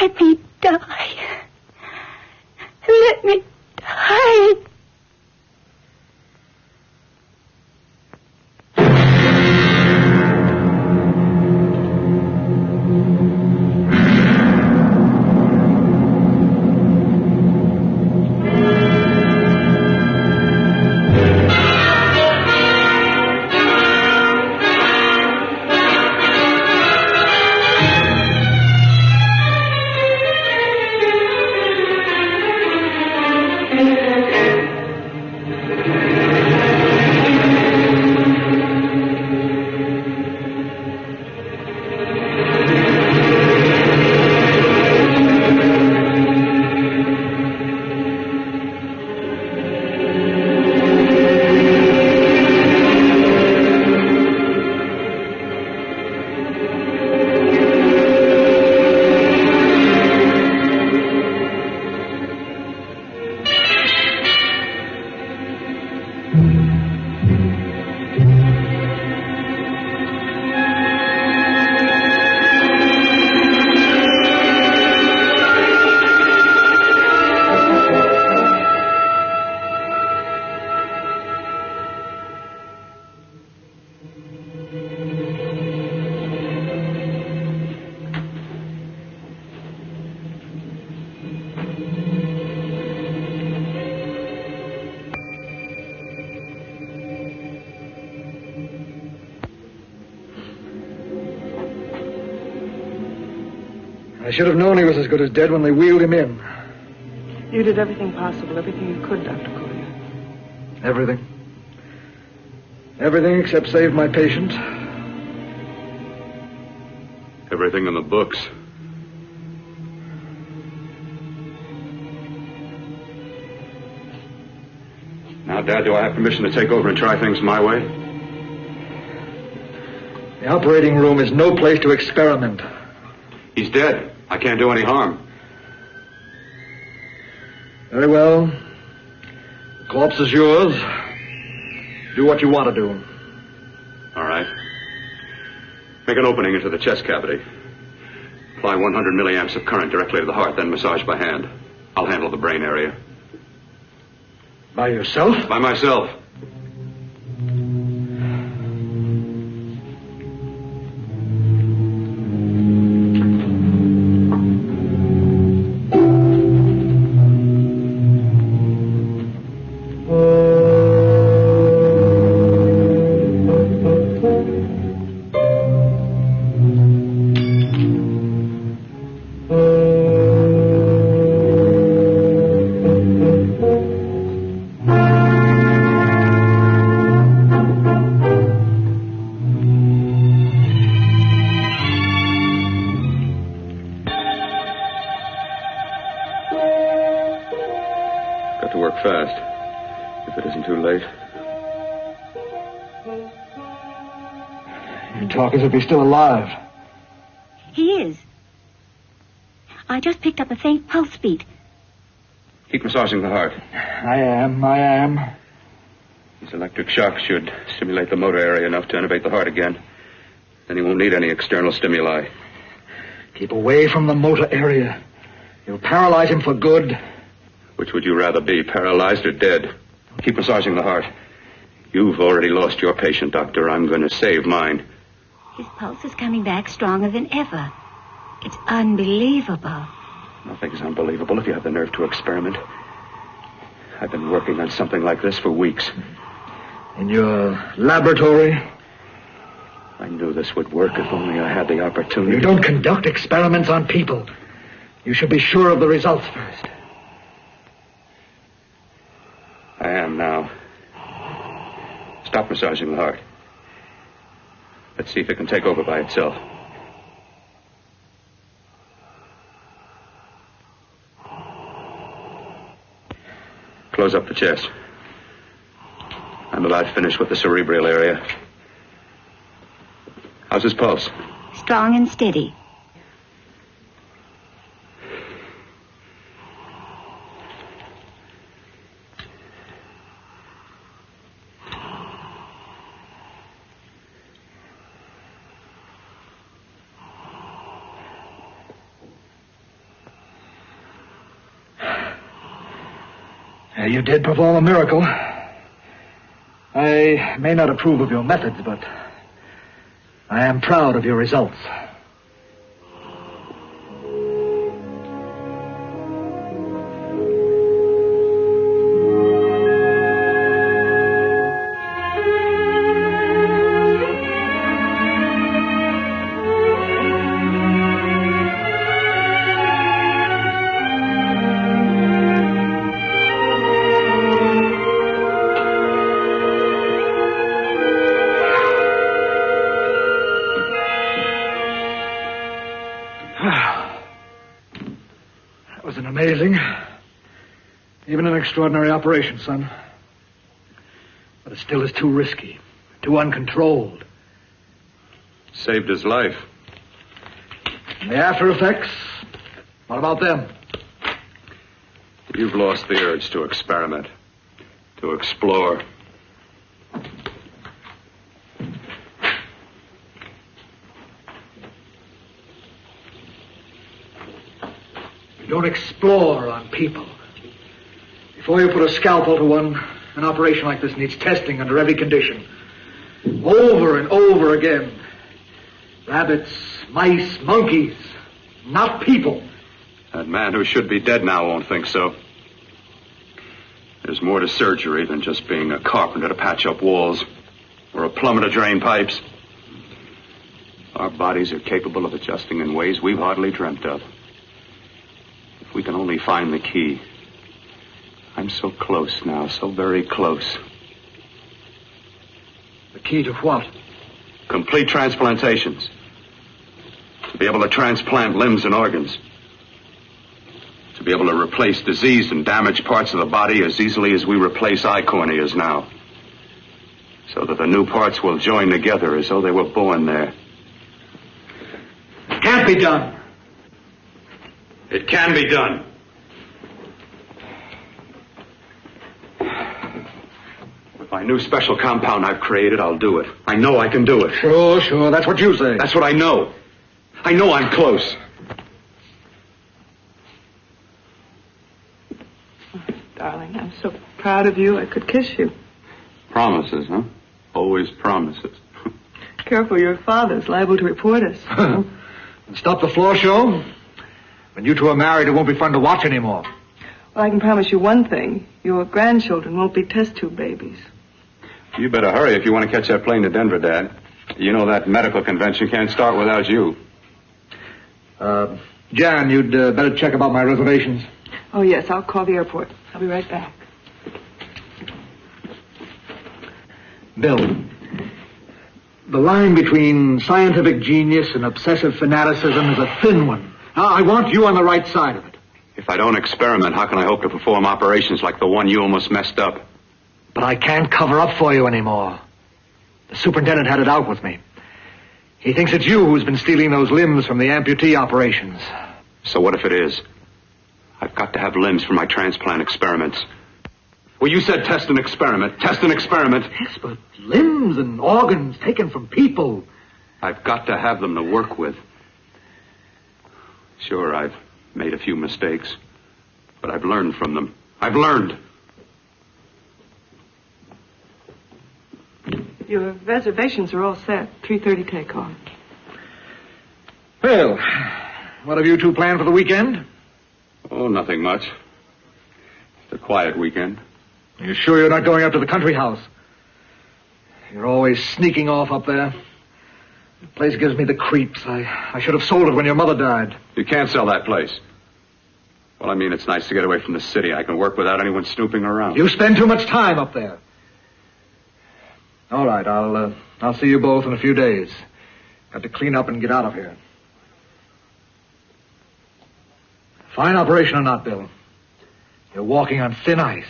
Let me die. Let me die. I should have known he was as good as dead when they wheeled him in. You did everything possible, everything you could, Dr. Collier. Everything. Everything except save my patient. Everything in the books. Now, Dad, do I have permission to take over and try things my way? The operating room is no place to experiment. He's dead. I can't do any harm. Very well. The corpse is yours. Do what you want to do. All right. Make an opening into the chest cavity. Apply 100 milliamps of current directly to the heart, then massage by hand. I'll handle the brain area. By yourself? By myself. Talk as if he's still alive. He is. I just picked up a faint pulse beat. Keep massaging the heart. I am. These electric shocks should stimulate the motor area enough to innervate the heart again. Then he won't need any external stimuli. Keep away from the motor area. You'll paralyze him for good. Which would you rather be, paralyzed or dead? Keep massaging the heart. You've already lost your patient, Doctor. I'm going to save mine. His pulse is coming back stronger than ever. It's unbelievable. Nothing's unbelievable if you have the nerve to experiment. I've been working on something like this for weeks. In your laboratory? I knew this would work if only I had the opportunity. You don't conduct experiments on people. You should be sure of the results first. I am now. Stop massaging the heart. Let's see if it can take over by itself. Close up the chest. I'm about finished with the cerebral area. How's his pulse? Strong and steady. You did perform a miracle. I may not approve of your methods, but I am proud of your results. Amazing. Even an extraordinary operation, son. But it still is too risky, too uncontrolled. Saved his life. And the after effects? What about them? You've lost the urge to experiment, to explore. You don't explore on people. Before you put a scalpel to one, an operation like this needs testing under every condition. Over and over again. Rabbits, mice, monkeys, not people. That man who should be dead now won't think so. There's more to surgery than just being a carpenter to patch up walls or a plumber to drain pipes. Our bodies are capable of adjusting in ways we've hardly dreamt of. If we can only find the key. I'm so close now, so very close. The key to what? Complete transplantations. To be able to transplant limbs and organs. To be able to replace diseased and damaged parts of the body as easily as we replace eye corneas now. So that the new parts will join together as though they were born there. It can't be done. It can be done. With my new special compound I've created, I'll do it. I know I can do it. Sure. That's what you say. That's what I know. I know I'm close. Darling, I'm so proud of you, I could kiss you. Promises, huh? Always promises. Careful, your father's liable to report us. And stop the floor show? When you two are married, it won't be fun to watch anymore. Well, I can promise you one thing. Your grandchildren won't be test tube babies. You better hurry if you want to catch that plane to Denver, Dad. You know that medical convention can't start without you. Jan, you'd better check about my reservations. Oh, yes, I'll call the airport. I'll be right back. Bill, the line between scientific genius and obsessive fanaticism is a thin one. I want you on the right side of it. If I don't experiment, how can I hope to perform operations like the one you almost messed up? But I can't cover up for you anymore. The superintendent had it out with me. He thinks it's you who's been stealing those limbs from the amputee operations. So what if it is? I've got to have limbs for my transplant experiments. Well, you said test and experiment. Test and experiment. Yes, but limbs and organs taken from people. I've got to have them to work with. Sure, I've made a few mistakes, but I've learned from them. I've learned. Your reservations are all set. 3:30 takeoff. Well, what have you two planned for the weekend? Oh, nothing much. Just a quiet weekend. Are you sure you're not going up to the country house? You're always sneaking off up there. The place gives me the creeps. I should have sold it when your mother died. You can't sell that place. Well, I mean, it's nice to get away from the city. I can work without anyone snooping around. You spend too much time up there. All right, I'll see you both in a few days. Got to clean up and get out of here. Fine operation or not, Bill. You're walking on thin ice.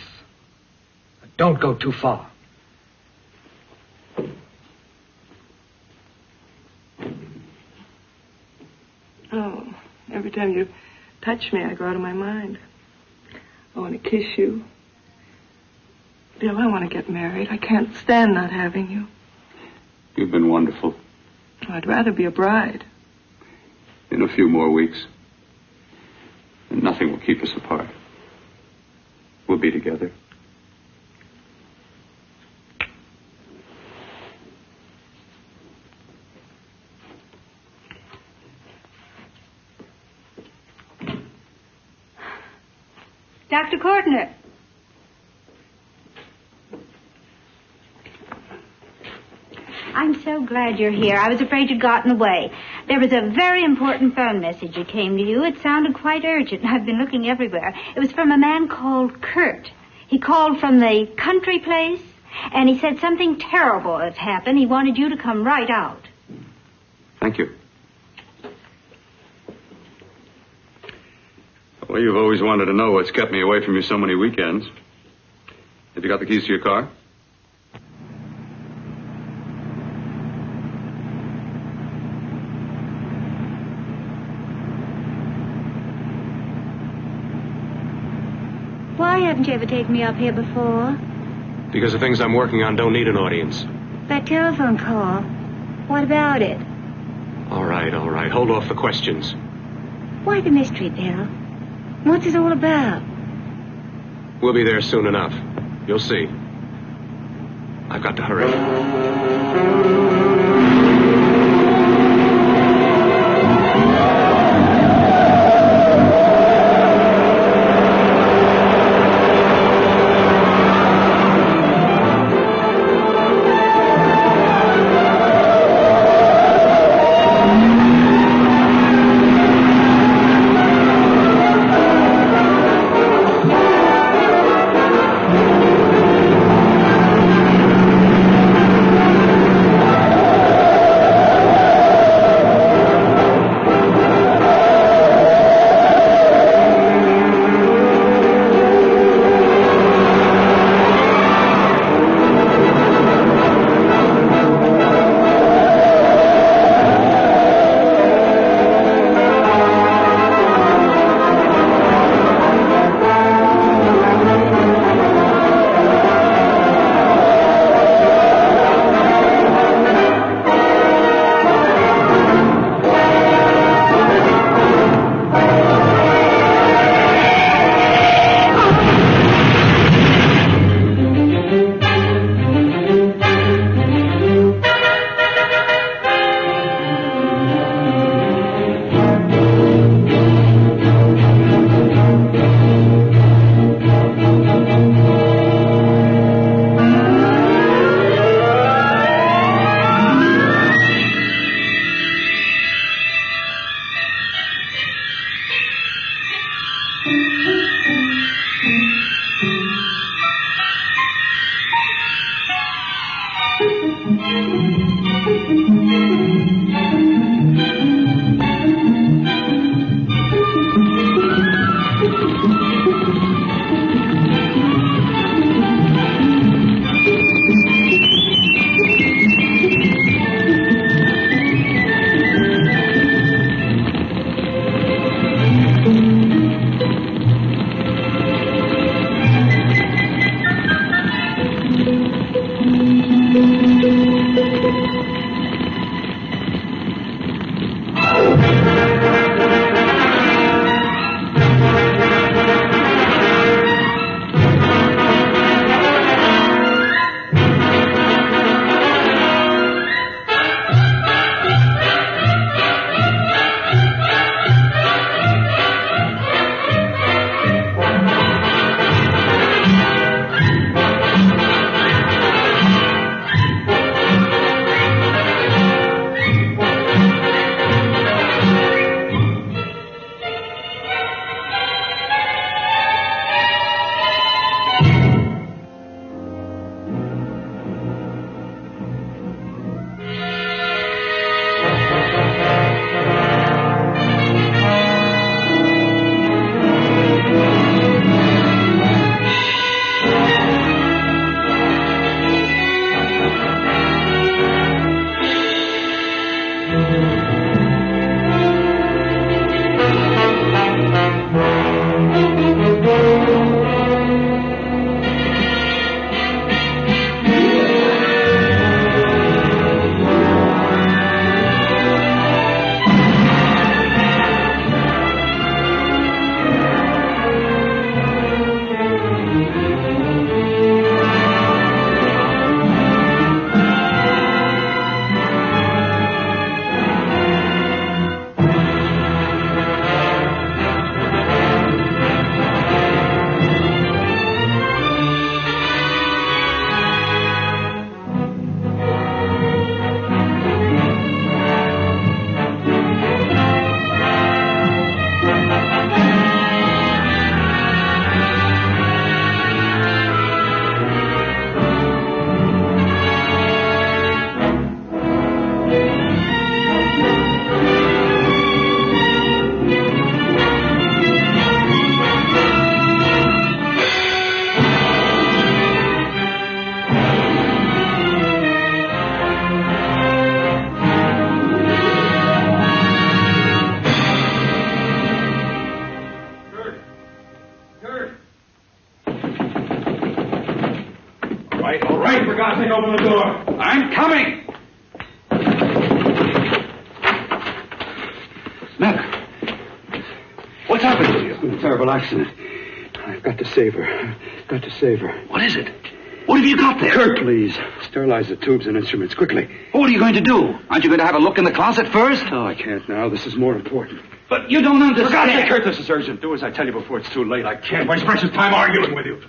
But don't go too far. Oh, every time you touch me, I go out of my mind. I want to kiss you. Bill, I want to get married. I can't stand not having you. You've been wonderful. I'd rather be a bride. In a few more weeks. And nothing will keep us apart. We'll be together. Dr. Courtner. I'm so glad you're here. I was afraid you'd gotten away. There was a very important phone message that came to you. It sounded quite urgent. I've been looking everywhere. It was from a man called Kurt. He called from the country place, and he said something terrible has happened. He wanted you to come right out. Thank you. Well, you've always wanted to know what's kept me away from you so many weekends. Have you got the keys to your car? Why haven't you ever taken me up here before? Because the things I'm working on don't need an audience. That telephone call. What about it? All right. Hold off the questions. Why the mystery, Bill? What's it all about? We'll be there soon enough. You'll see. I've got to hurry. terrible accident. I've got to save her. Got to save her. What is it? What have you got there? Kurt, please. Sterilize the tubes and instruments quickly. What are you going to do? Aren't you going to have a look in the closet first? No, I can't now. This is more important. But you don't understand. For God's sake, Kurt, this is urgent. Do as I tell you before it's too late. I can't waste precious time arguing with you.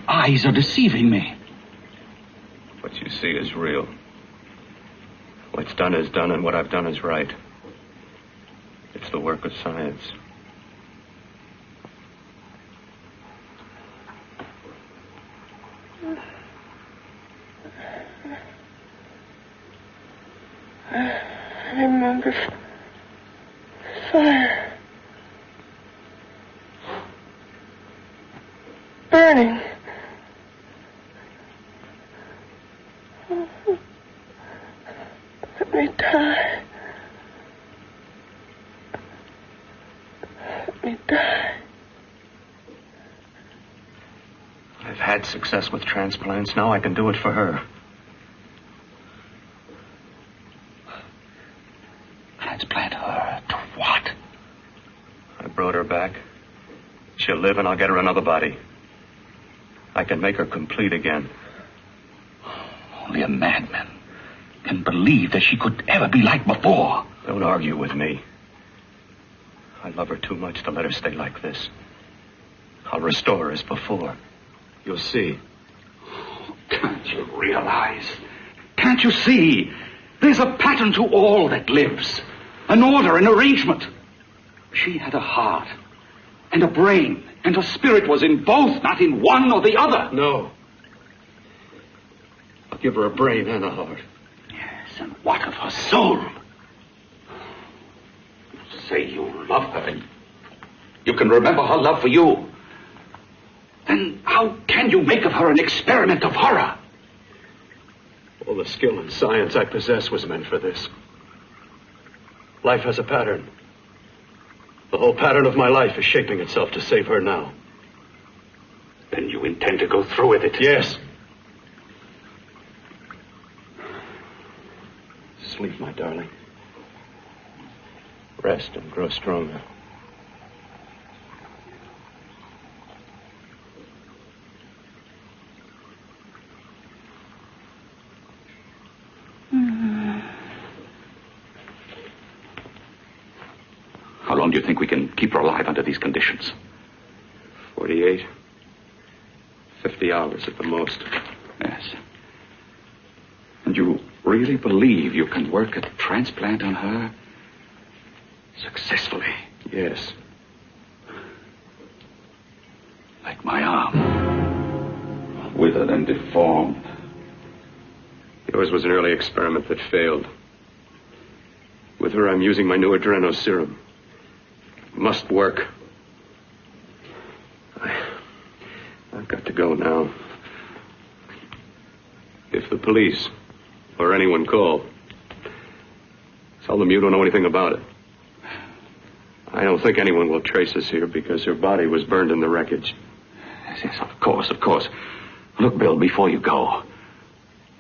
Eyes are deceiving me. What you see is real. What's done is done, and what I've done is right. It's the work of science. I remember fire. Burning. Let me die. Let me die. I've had success with transplants. Now I can do it for her. Transplant her to what? I brought her back. She'll live, and I'll get her another body. I can make her complete again. Only a madman can believe that she could ever be like before. Don't argue with me. I love her too much to let her stay like this. I'll restore her as before. You'll see. Can't you realize? Can't you see? There's a pattern to all that lives. An order, an arrangement. She had a heart and a brain, and her spirit was in both, not in one or the other. No. I'll give her a brain and a heart. Yes, and what of her soul? You say you love her, and you can remember her love for you. Then how can you make of her an experiment of horror? All the skill and science I possess was meant for this. Life has a pattern. The whole pattern of my life is shaping itself to save her now. Then you intend to go through with it? Yes. Sleep, my darling. Rest and grow stronger. long do you think we can keep her alive under these conditions? 48. 50 hours at the most. Yes. And you really believe you can work a transplant on her successfully? Yes. Like my arm. Withered and deformed. Yours was an early experiment that failed. With her, I'm using my new adreno serum. It must work. I've got to go now. If the police or anyone call, tell them you don't know anything about it. I don't think anyone will trace us here because her body was burned in the wreckage. Yes, of course, of course. Look, Bill, before you go,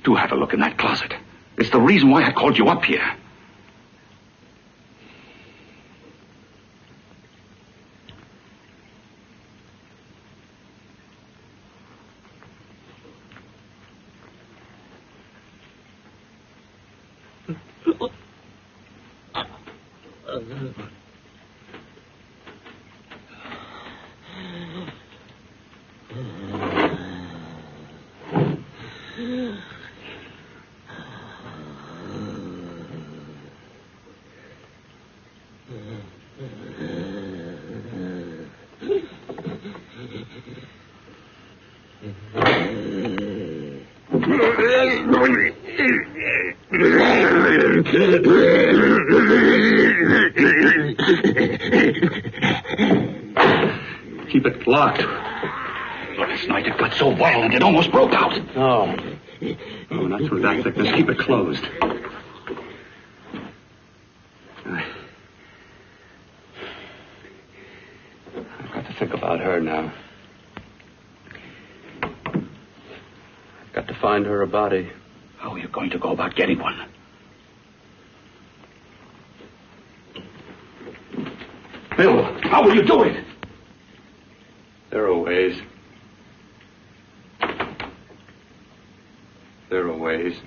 do have a look in that closet. It's the reason why I called you up here. Keep it locked. Last night it got so violent it almost broke out. Oh, not through that thickness. Keep it closed. I've got to think about her now. I've got to find her a body. How are you going to go about getting one? Bill, how will you do it? There are ways. There are ways.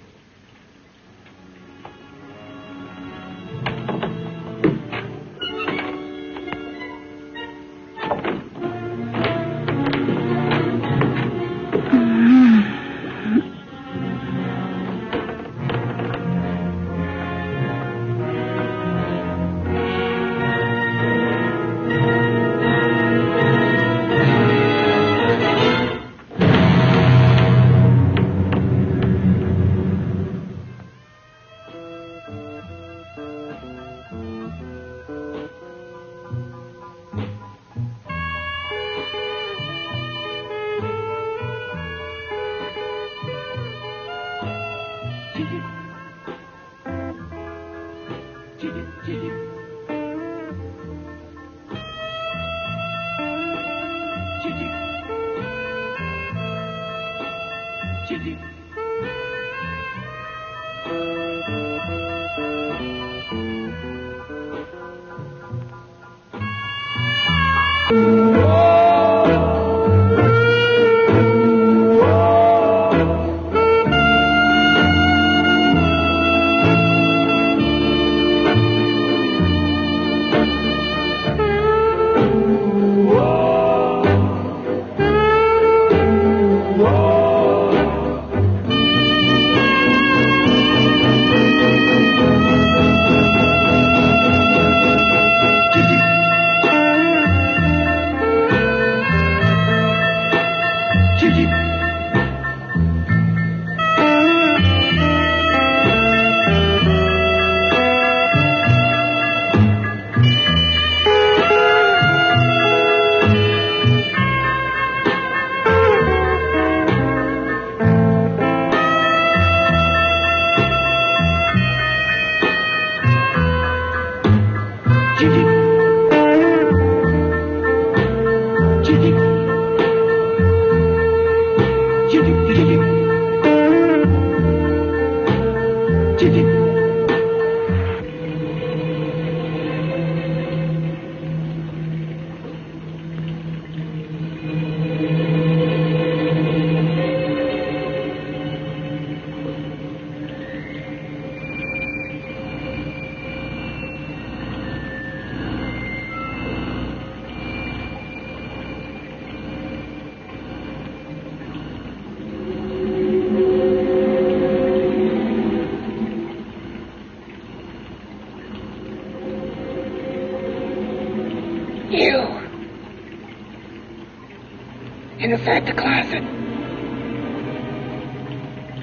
hiding inside the closet.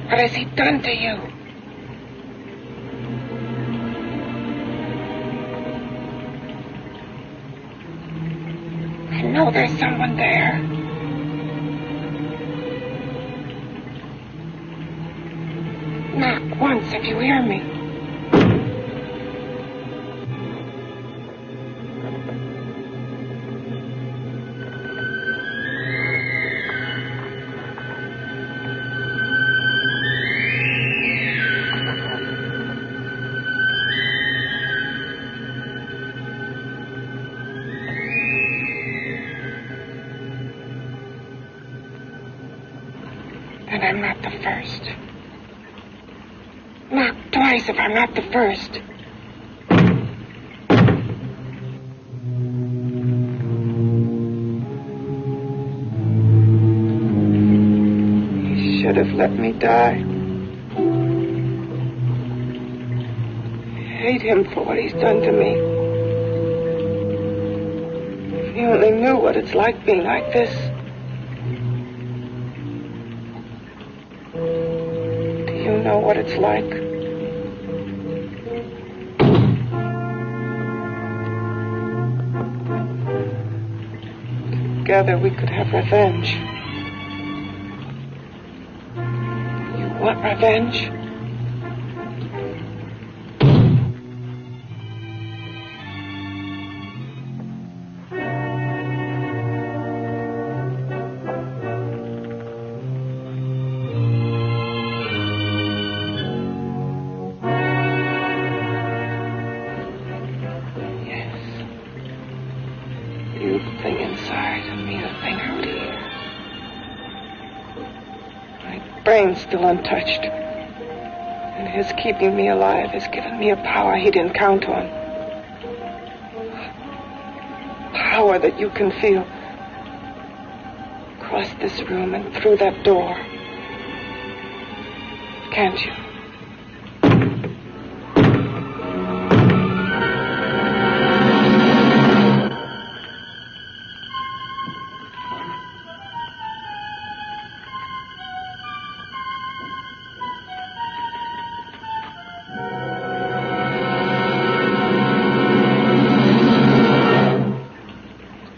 What has he done to you? I know there's someone there. Knock once if you hear me. And I'm not the first. Knock twice if I'm not the first. He should have let me die. I hate him for what he's done to me. If he only knew what it's like being like this. You know what it's like. Together we could have revenge. You want revenge? You the thing inside and me the thing out here. My brain's still untouched. And his keeping me alive has given me a power he didn't count on. Power that you can feel. Across this room and through that door. Can't you?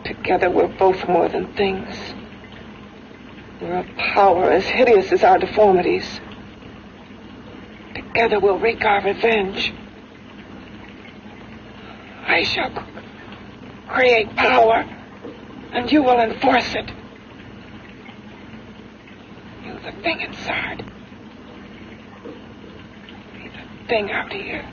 Together we're both more than things. We're a power as hideous as our deformities. Together we'll wreak our revenge. I shall create power, and you will enforce it. You the thing inside. Me the thing out here.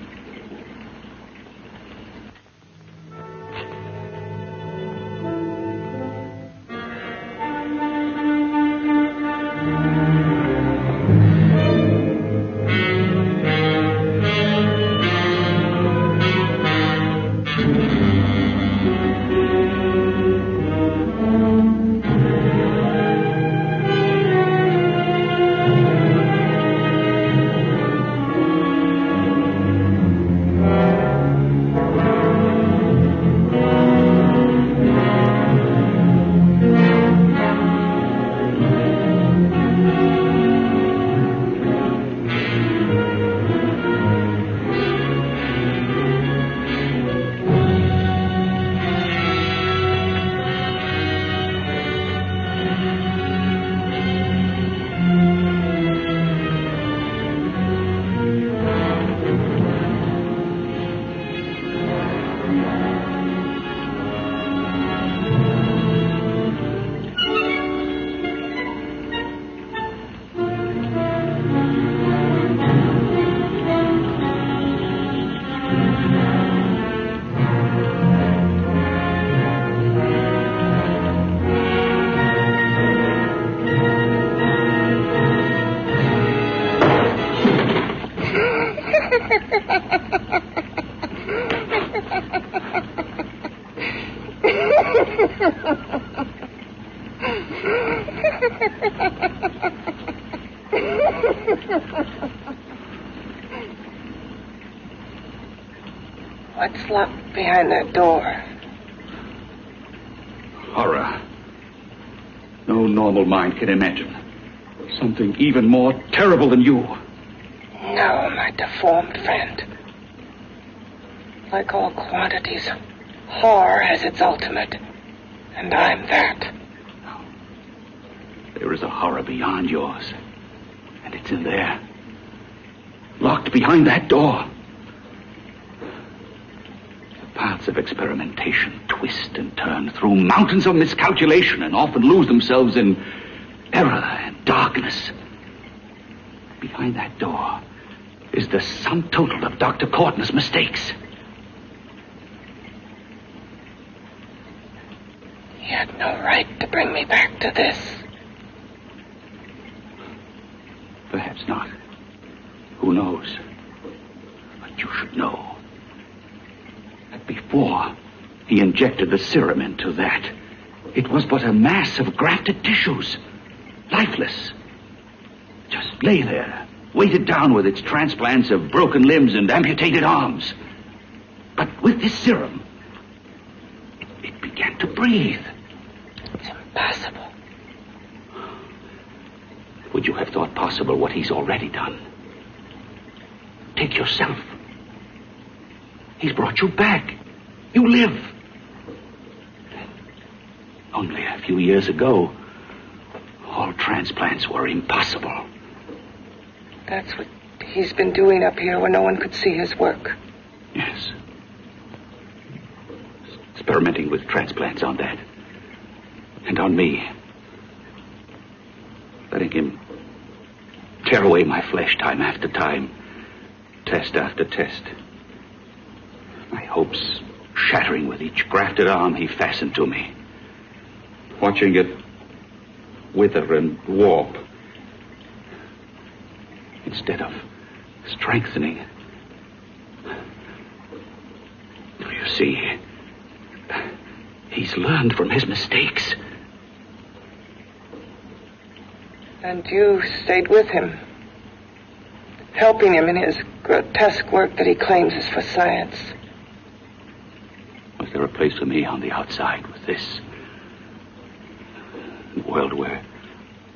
What's locked behind that door? Horror. No no normal mind can imagine. Something even more terrible than you. No, my deformed friend. Like all quantities, horror has its ultimate. And I'm that. There is a horror beyond yours. And it's in there. Locked behind that door. The paths of experimentation twist and turn through mountains of miscalculation and often lose themselves in error and darkness. Behind that door is the sum total of Dr. Courtney's mistakes. He had no right to bring me back to this. Perhaps not. Who knows? But you should know that before he injected the serum into that, it was but a mass of grafted tissues, lifeless. Just lay there, weighted down with its transplants of broken limbs and amputated arms. But with this serum, it began to breathe. It's impossible. Would you have thought possible what he's already done? Take yourself. He's brought you back. You live. Only a few years ago, all transplants were impossible. That's what he's been doing up here where no one could see his work. Yes. Experimenting with transplants on that. And on me. Letting him tear away my flesh time after time. Test after test. My hopes shattering with each grafted arm he fastened to me. Watching it wither and warp. Instead of strengthening. You see, he's learned from his mistakes. And you stayed with him, helping him in his grotesque work that he claims is for science. Was there a place for me on the outside with this? A world where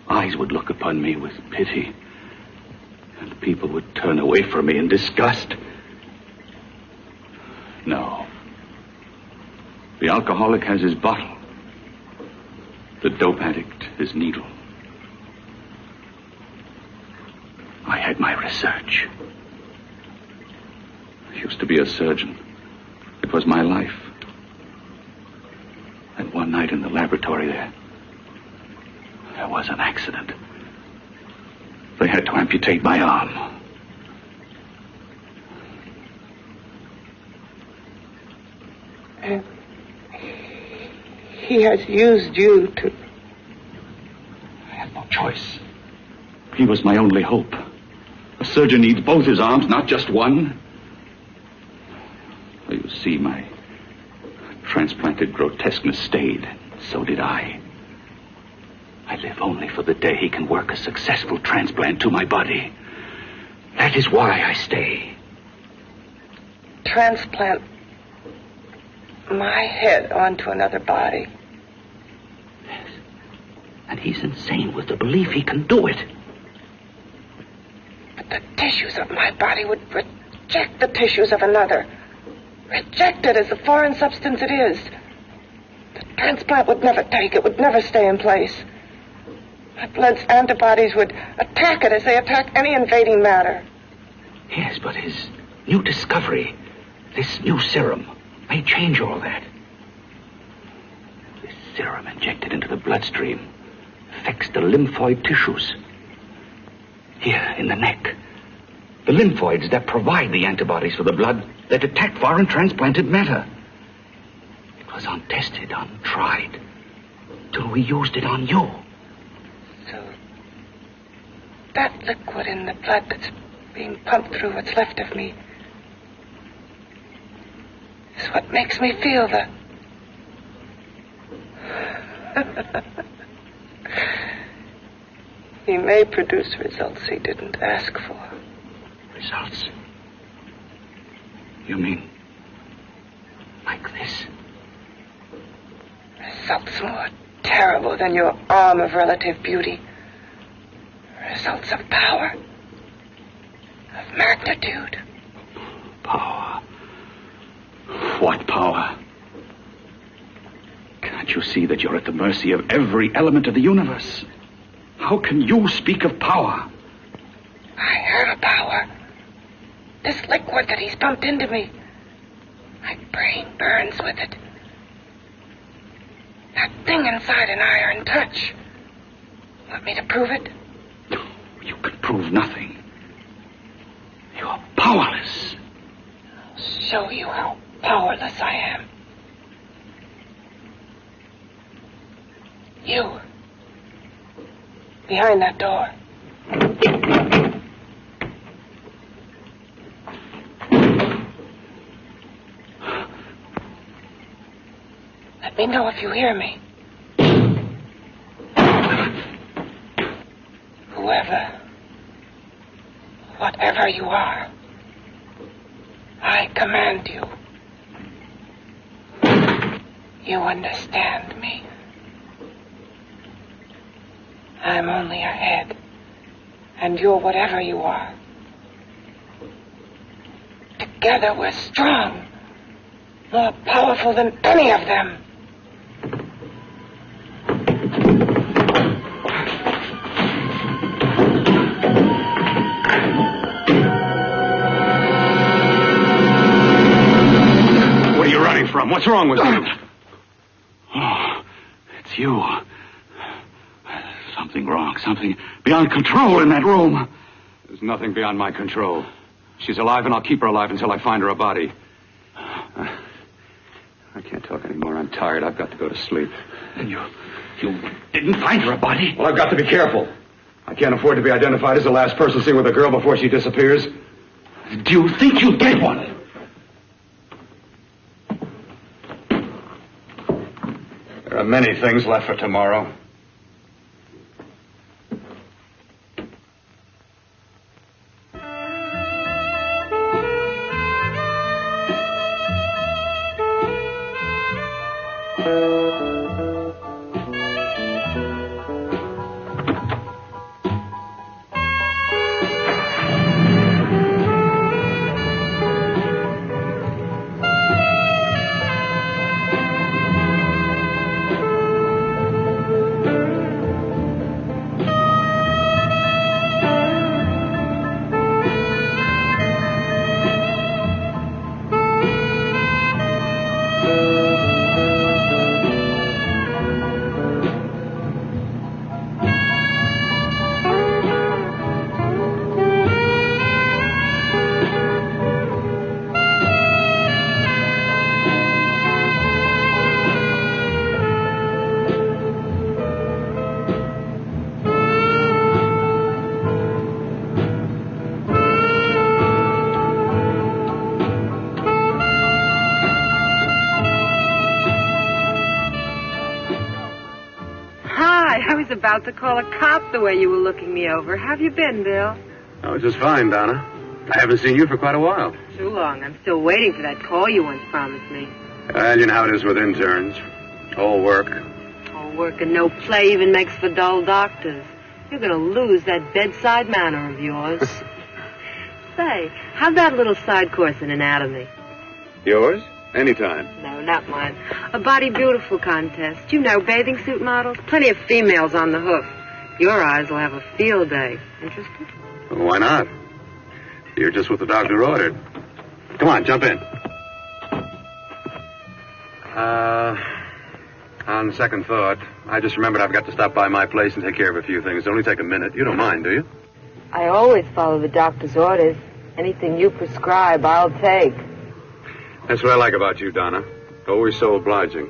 eyes would look upon me with pity and people would turn away from me in disgust? No. The alcoholic has his bottle. The dope addict his needle. I had my research. I used to be a surgeon. It was my life. And one night in the laboratory there was an accident. They had to amputate my arm. And he has used you to... I had no choice. He was my only hope. A surgeon needs both his arms, not just one. You see, my transplanted grotesqueness stayed. So did I. I live only for the day he can work a successful transplant to my body. That is why I stay. Transplant my head onto another body. Yes. And he's insane with the belief he can do it. But the tissues of my body would reject the tissues of another. Reject it as the foreign substance it is. The transplant would never take it, would never stay in place. My blood's antibodies would attack it as they attack any invading matter. Yes, but his new discovery, this new serum, may change all that. This serum injected into the bloodstream affects the lymphoid tissues. Here, in the neck. The lymphoids that provide the antibodies for the blood that attack foreign transplanted matter. It was untested, untried, till we used it on you. So, that liquid in the blood that's being pumped through what's left of me is what makes me feel the... He may produce results he didn't ask for. Results? You mean like this? Results more terrible than your arm of relative beauty. Results of power, of magnitude. Power? What power? Can't you see that you're at the mercy of every element of the universe? How can you speak of power? I have a power. This liquid that he's pumped into me. My brain burns with it. That thing inside an iron touch. Want me to prove it? You can prove nothing. You're powerless. I'll show you how powerless I am. You. Behind that door. Let me know if you hear me. Whoever, whatever you are, I command you. You understand me. I'm only a head, and you're whatever you are. Together we're strong, more powerful than any of them. What are you running from? What's wrong with you? Oh, it's you. Something wrong. Something beyond control in that room. There's nothing beyond my control. She's alive, and I'll keep her alive until I find her a body. I can't talk anymore. I'm tired. I've got to go to sleep. And you didn't find her a body? Well, I've got to be careful. I can't afford to be identified as the last person seen with a girl before she disappears. Do you think you'll get one? There are many things left for tomorrow. I was about to call a cop the way you were looking me over. How have you been, Bill? Oh, just fine, Donna. I haven't seen you for quite a while. Too long. I'm still waiting for that call you once promised me. You know how it is with interns. All work. All work and no play even makes for dull doctors. You're going to lose that bedside manner of yours. Say, how'd that little side course in anatomy? Yours? Anytime. No, not mine. A Body Beautiful contest. You know, bathing suit models. Plenty of females on the hoof. Your eyes will have a field day. Interested? Well, why not? You're just what the doctor ordered. Come on, jump in. On second thought, I just remembered I've got to stop by my place and take care of a few things. It'll only take a minute. You don't mind, do you? I always follow the doctor's orders. Anything you prescribe, I'll take. That's what I like about you, Donna. Always so obliging.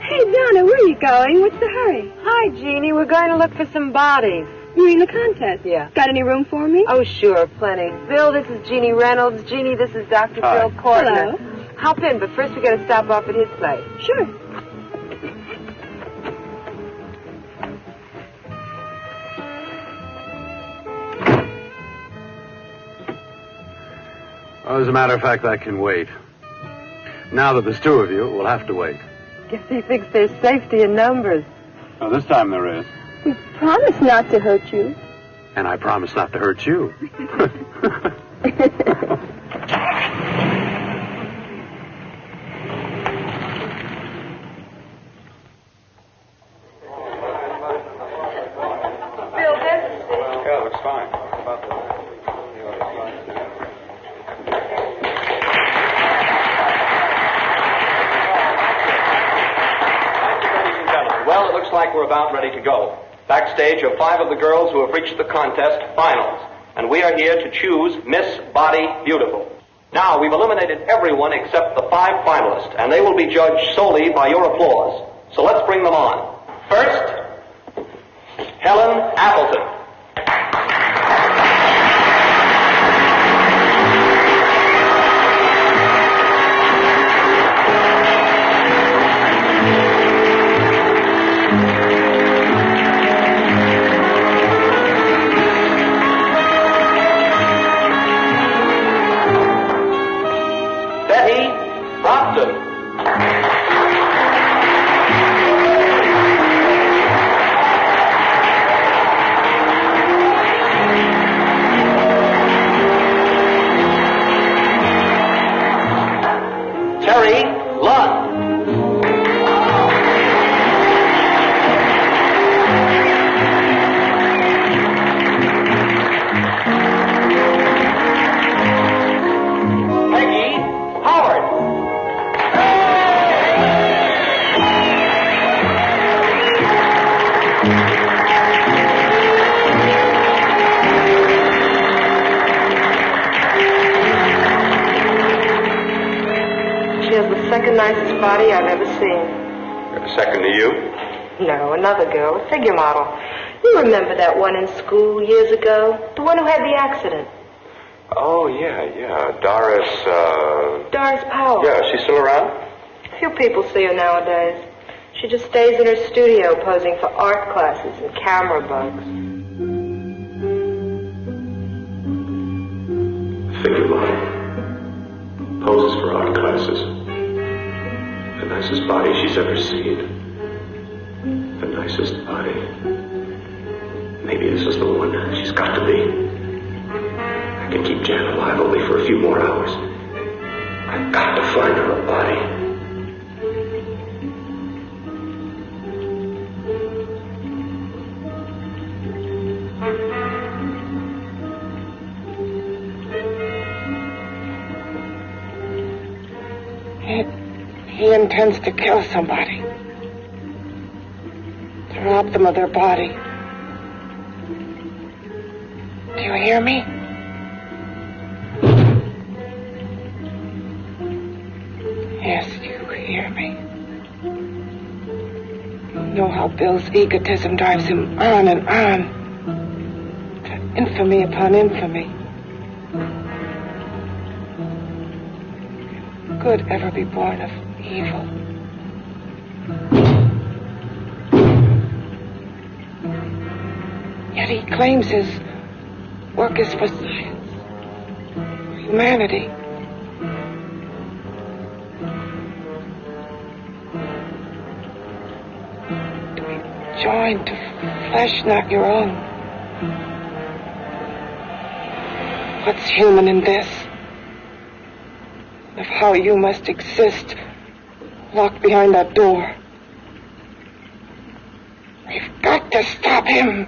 Hey, Donna, where are you going? What's the hurry? Hi, Jeannie. We're going to look for some bodies. You mean the contest? Yeah. Got any room for me? Oh, sure, plenty. Bill, this is Jeannie Reynolds. Jeannie, this is Dr. Hi. Bill Cortner. Hello. Hop in, but first we got to stop off at his place. Sure. Well, as a matter of fact, I can wait. Now that there's two of you, we'll have to wait. Guess he thinks there's safety in numbers. Well, this time there is. We promise not to hurt you. And I promise not to hurt you. Yeah, looks fine. Well, it looks like we're about ready to go. Backstage are 5 of the girls who have reached the contest finals, and we are here to choose Miss Body Beautiful. Now, we've eliminated everyone except the 5 finalists, and they will be judged solely by your applause. So let's bring them on. First, Helen Appleton. Nicest body I've ever seen. Second to you? No, another girl, a figure model. You remember that one in school years ago? The one who had the accident. Oh, yeah. Doris Powell. Yeah, she's still around? Few people see her nowadays. She just stays in her studio posing for art classes and camera bugs. Figure model. Poses for art classes. The nicest body she's ever seen. The nicest body. Maybe this is the one she's got to be. I can keep Jan alive only for a few more hours. I've got to find her a body. He intends to kill somebody. To rob them of their body. Do you hear me? Yes, you hear me. You know how Bill's egotism drives him on and on. To infamy upon infamy. Could ever be born of evil. Yet he claims his work is for science, for humanity. To be joined to flesh not your own. What's human in this? Of how you must exist locked behind that door. We've got to stop him.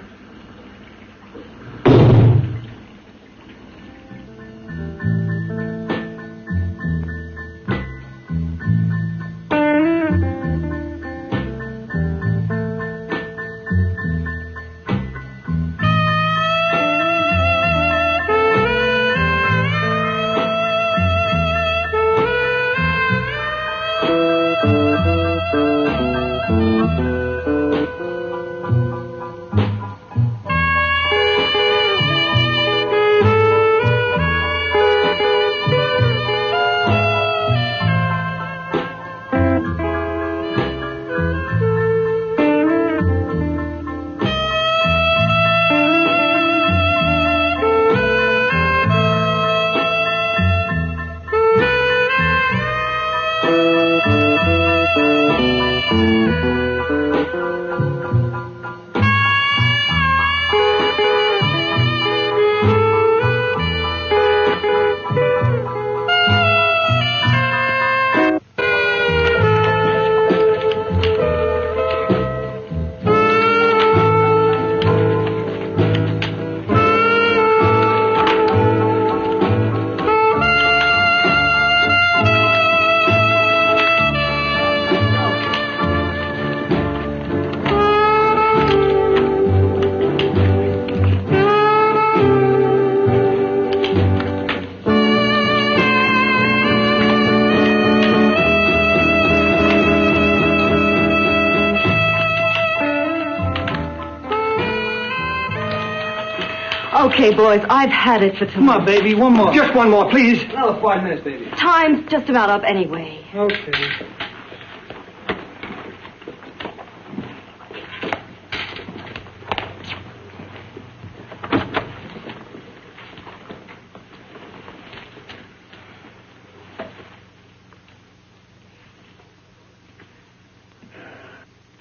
Okay, boys, I've had it for tonight. Come on, baby, one more. Just one more, please. Another 5 minutes, baby. Time's just about up anyway. Okay.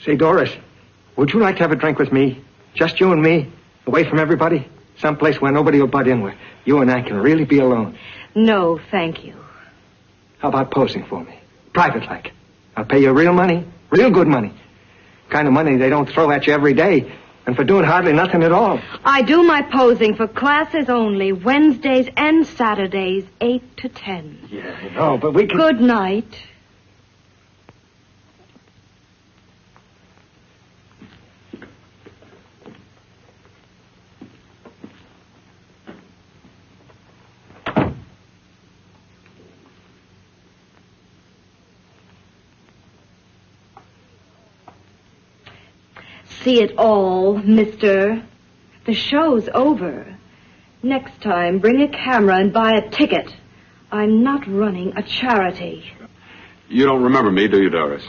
Say, Doris, would you like to have a drink with me? Just you and me, away from everybody? Someplace where nobody will butt in, where you and I can really be alone. No, thank you. How about posing for me? Private like. I'll pay you real money, real good money. Kind of money they don't throw at you every day, and for doing hardly nothing at all. I do my posing for classes only, Wednesdays and Saturdays, 8 to 10. Yeah, I know, but we can... Good night. See it all, mister. The show's over. Next time, bring a camera and buy a ticket. I'm not running a charity. You don't remember me, do you, Doris?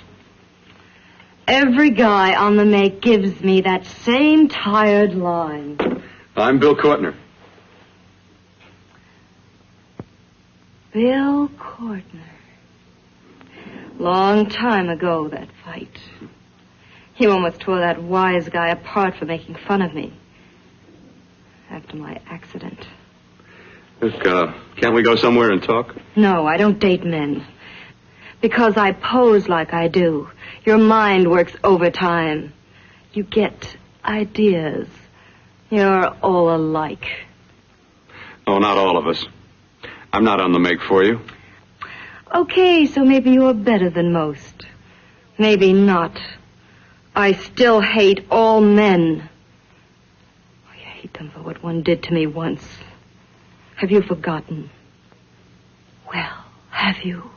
Every guy on the make gives me that same tired line. I'm Bill Courtner. Bill Courtner. Long time ago, that fight. You almost tore that wise guy apart for making fun of me. After my accident. Look, can't we go somewhere and talk? No, I don't date men. Because I pose like I do. Your mind works overtime. You get ideas. You're all alike. Oh, not all of us. I'm not on the make for you. Okay, so maybe you're better than most. Maybe not. I still hate all men. I hate them for what one did to me once. Have you forgotten? Well, have you?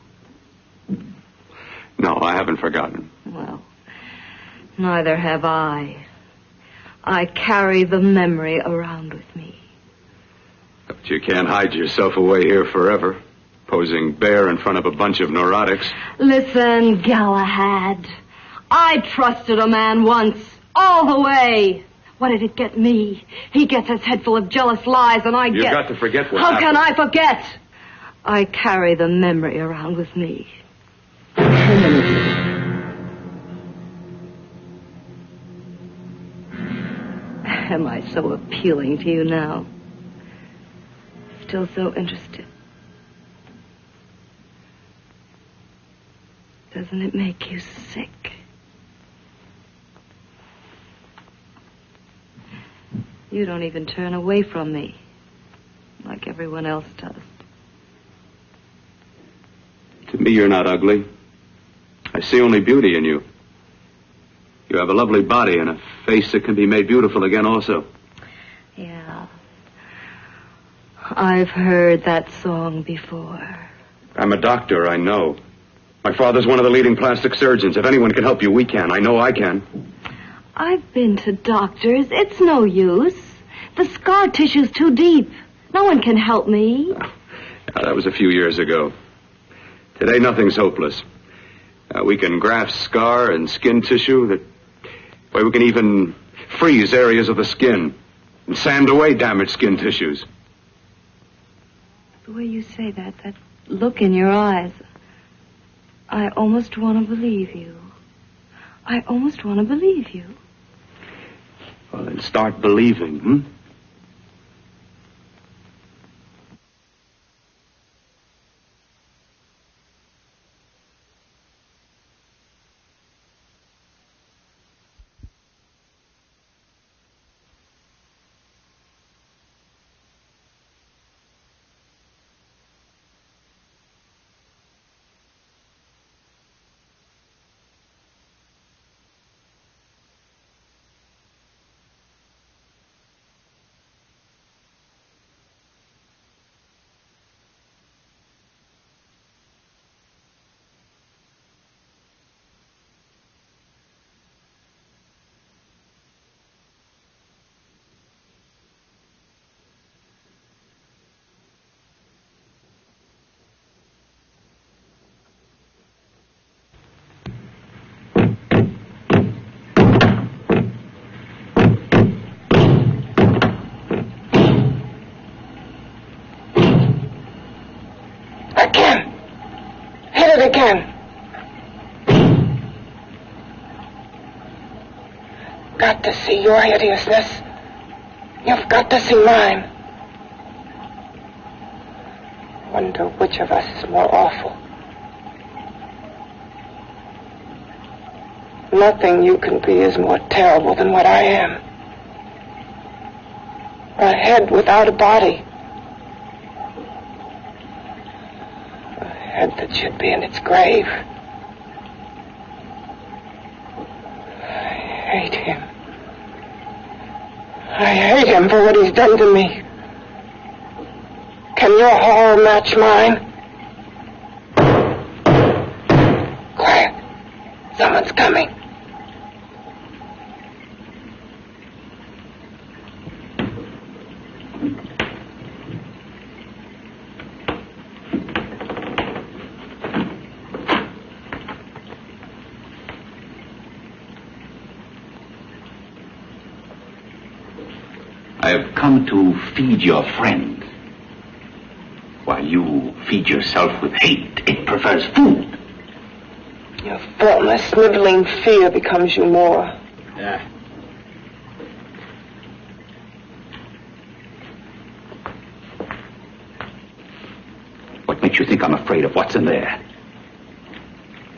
No, I haven't forgotten. Well, neither have I. I carry the memory around with me. But you can't hide yourself away here forever, posing bare in front of a bunch of neurotics. Listen, Galahad. I trusted a man once, all the way. What did it get me? He gets his head full of jealous lies, and I get... You've got to forget what How happened. can I forget? I carry the memory around with me. Am I so appealing to you now? Still so interested? Doesn't it make you sick? You don't even turn away from me, like everyone else does. To me, you're not ugly. I see only beauty in you. You have a lovely body and a face that can be made beautiful again also. Yeah. I've heard that song before. I'm a doctor, I know. My father's one of the leading plastic surgeons. If anyone can help you, we can. I know I can. I've been to doctors. It's no use. The scar tissue's too deep. No one can help me. That was a few years ago. Today, nothing's hopeless. We can graft scar and skin tissue that... Well, we can even freeze areas of the skin and sand away damaged skin tissues. The way you say that look in your eyes, I almost want to believe you. I almost want to believe you. Well, then start believing, hmm? again. Got to see your hideousness. You've got to see mine. Wonder which of us is more awful. Nothing you can be is more terrible than what I am. A head without a body. A head that should be in its grave. I hate him. I hate him for what he's done to me. Can your horror match mine? Quiet. Someone's coming. I have come to feed your friend. While you feed yourself with hate, it prefers food. Your thoughtless, sniveling fear becomes you more. Yeah. What makes you think I'm afraid of what's in there?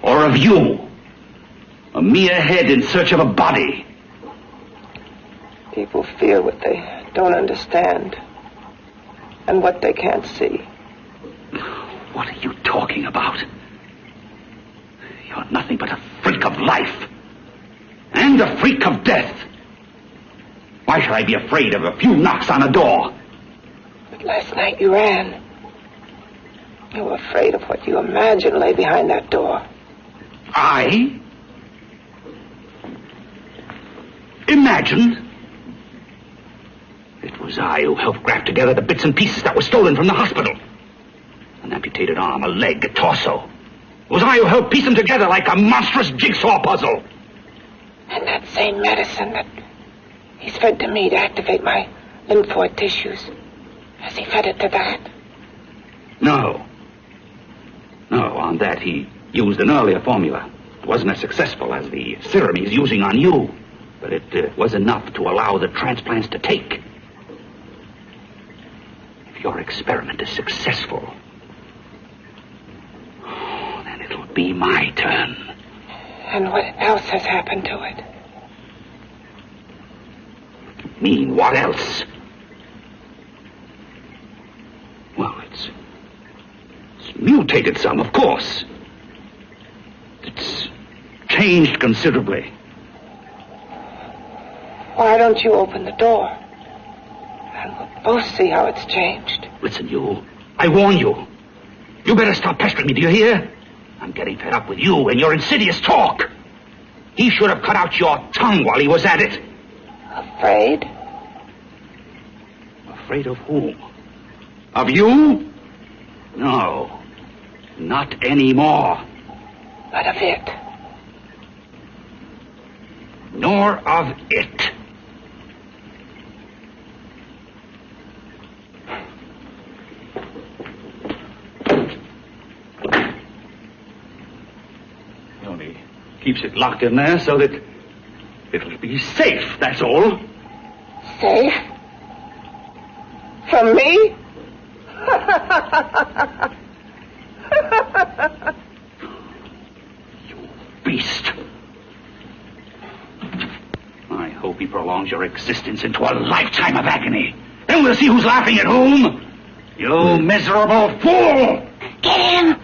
Or of you? A mere head in search of a body. People fear what they don't understand and what they can't see. What are you talking about? You're nothing but a freak of life and a freak of death. Why should I be afraid of a few knocks on a door? But last night you ran. You were afraid of what you imagined lay behind that door. I? Imagined? It was I who helped graft together the bits and pieces that were stolen from the hospital. An amputated arm, a leg, a torso. It was I who helped piece them together like a monstrous jigsaw puzzle. And that same medicine that he's fed to me to activate my lymphoid tissues. Has he fed it to that? No. No, on that he used an earlier formula. It wasn't as successful as the serum he's using on you. But it was enough to allow the transplants to take. If your experiment is successful, then it'll be my turn. And what else has happened to it? You mean, what else? Well, it's mutated some, of course. It's changed considerably. Why don't you open the door? And we'll both see how it's changed. Listen, you. I warn you. You better stop pestering me, do you hear? I'm getting fed up with you and your insidious talk. He should have cut out your tongue while he was at it. Afraid? Afraid of whom? Of you? No. Not anymore. But of it. Nor of it. He only keeps it locked in there so that it'll be safe, that's all. Safe? From me? You beast. I hope he prolongs your existence into a lifetime of agony. Then we'll see who's laughing at whom. You miserable fool! Get him!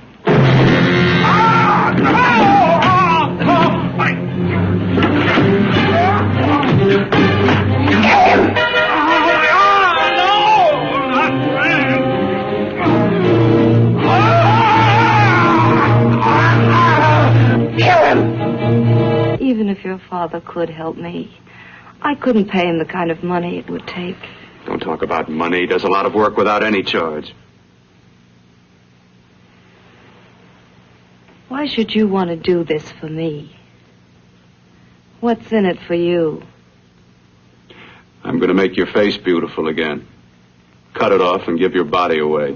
Even if your father could help me, I couldn't pay him the kind of money it would take. Don't talk about money. He does a lot of work without any charge. Why should you want to do this for me? What's in it for you? I'm going to make your face beautiful again. Cut it off and give your body away.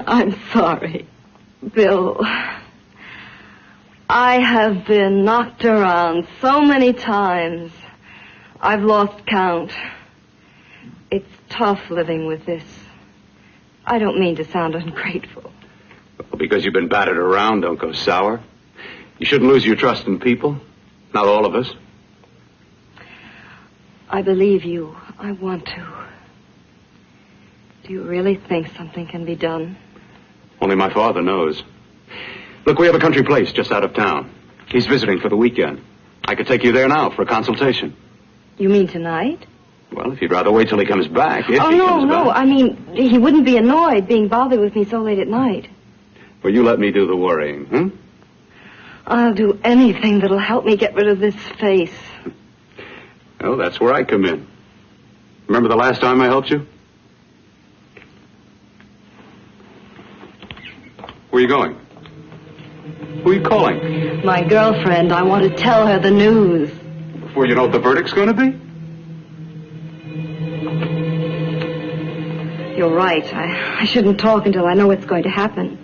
I'm sorry, Bill. I have been knocked around so many times. I've lost count. It's tough living with this. I don't mean to sound ungrateful. Well, because you've been battered around, don't go sour. You shouldn't lose your trust in people. Not all of us. I believe you. I want to. Do you really think something can be done? Only my father knows. Look, we have a country place just out of town. He's visiting for the weekend. I could take you there now for a consultation. You mean tonight? Well, if you'd rather wait till he comes back. If he comes no. back. I mean, he wouldn't be annoyed being bothered with me so late at night. Well, you let me do the worrying, hmm? I'll do anything that'll help me get rid of this face. Well, that's where I come in. Remember the last time I helped you? Where are you going? Who are you calling? My girlfriend. I want to tell her the news. Before you know what the verdict's going to be? You're right. I shouldn't talk until I know what's going to happen.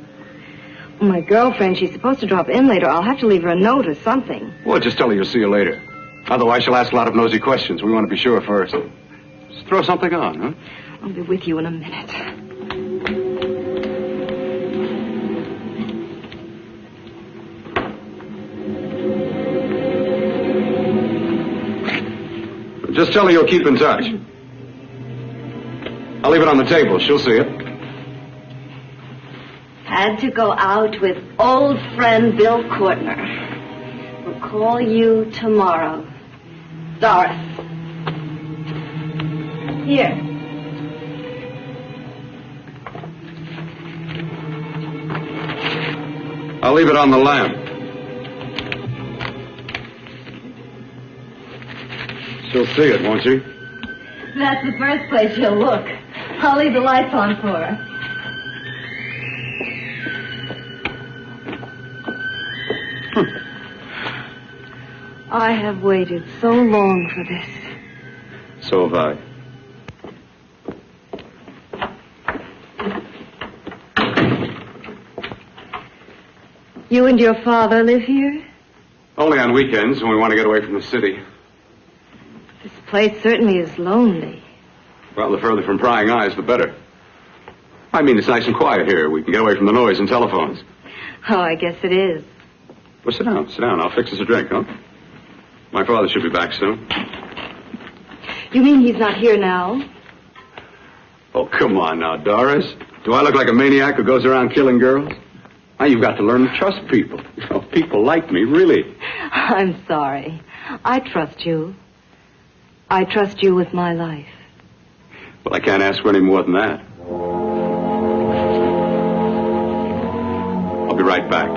My girlfriend, she's supposed to drop in later. I'll have to leave her a note or something. Well, just tell her you'll see her later. Otherwise, she'll ask a lot of nosy questions. We want to be sure first. Just throw something on, huh? I'll be with you in a minute. Just tell her you'll keep in touch. I'll leave it on the table. She'll see it. Had to go out with old friend Bill Courtner. We'll call you tomorrow. Doris. Here. I'll leave it on the lamp. She'll see it, won't she? That's the first place she'll look. I'll leave the lights on for her. I have waited so long for this. So have I. You and your father live here? Only on weekends when we want to get away from the city. This place certainly is lonely. Well, the further from prying eyes, the better. I mean, it's nice and quiet here. We can get away from the noise and telephones. Oh, I guess it is. Well, sit down. Sit down. I'll fix us a drink, huh? My father should be back soon. You mean he's not here now? Oh, come on now, Doris. Do I look like a maniac who goes around killing girls? Now, you've got to learn to trust people. You know, people like me, really. I'm sorry. I trust you. I trust you with my life. Well, I can't ask for any more than that. I'll be right back.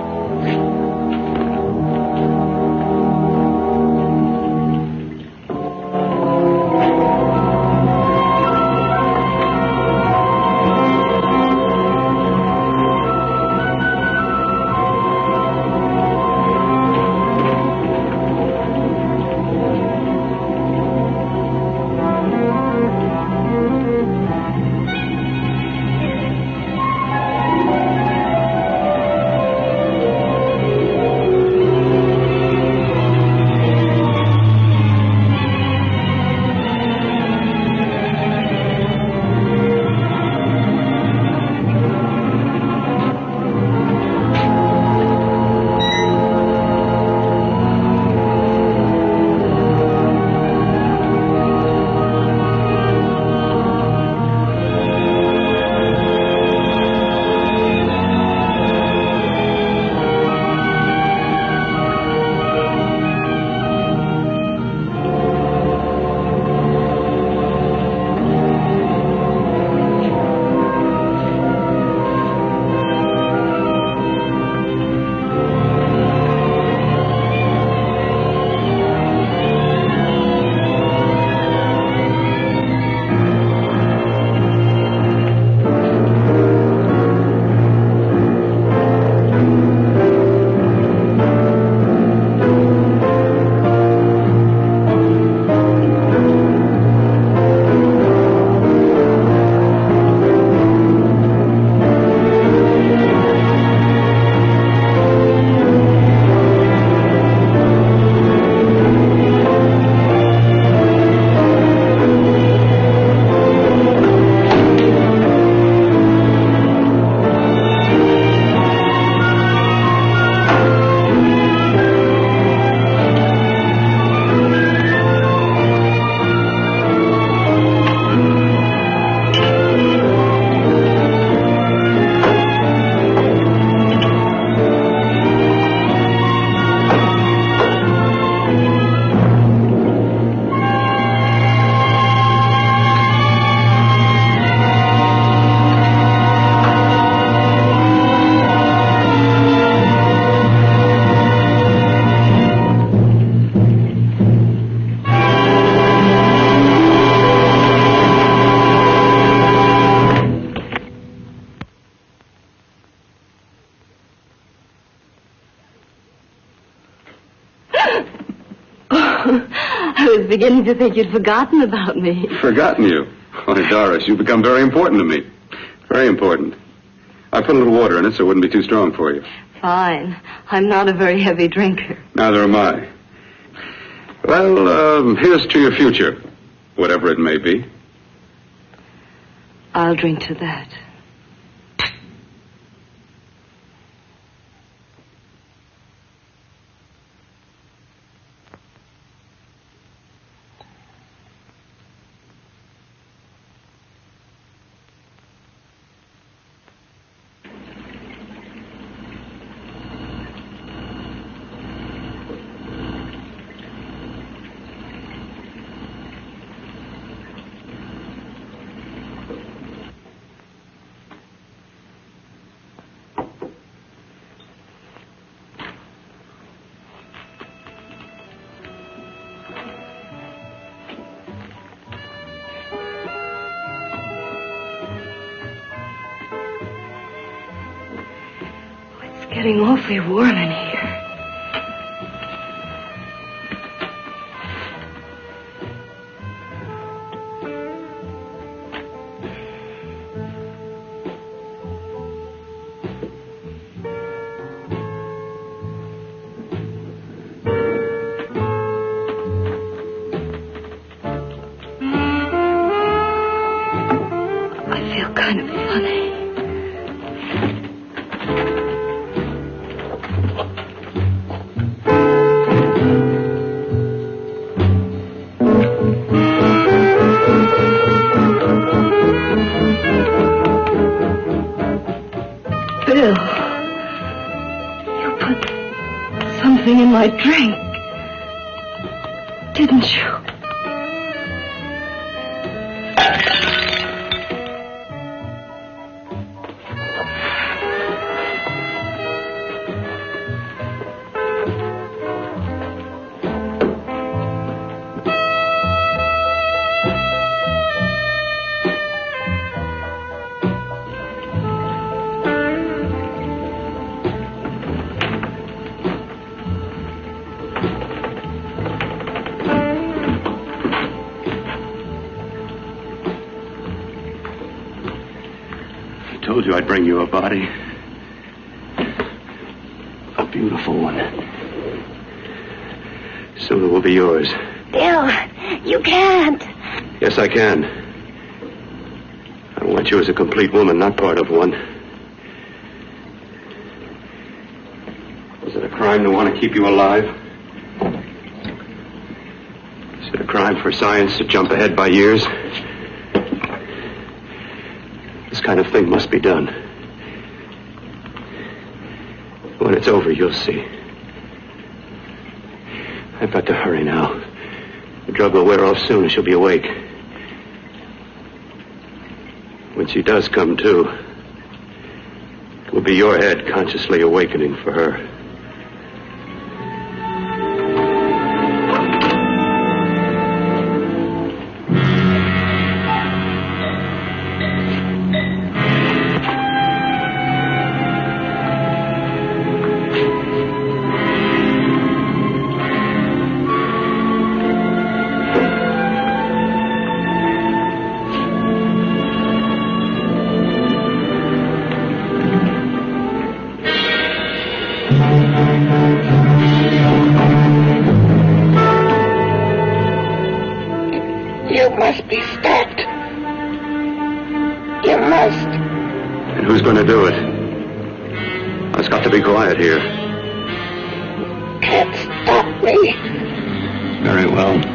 I was beginning to think you'd forgotten about me. Forgotten you? Why, Doris, you've become very important to me. Very important. I put a little water in it so it wouldn't be too strong for you. Fine. I'm not a very heavy drinker. Neither am I. Well, here's to your future, whatever it may be. I'll drink to that. Getting awfully warm in here. I feel kind of funny. Bill, you put something in my drink, didn't you? I told you I'd bring you a body. A beautiful one. Soon it will be yours. Bill, you can't. Yes, I can. I want you as a complete woman, not part of one. Is it a crime to want to keep you alive? Is it a crime for science to jump ahead by years? This kind of thing must be done. When it's over, you'll see. I've got to hurry now. The drug will wear off soon and she'll be awake. When she does come to, it will be your head consciously awakening for her. You must be stopped. You must. And who's going to do it? It's got to be quiet here. Can't stop me. Very well.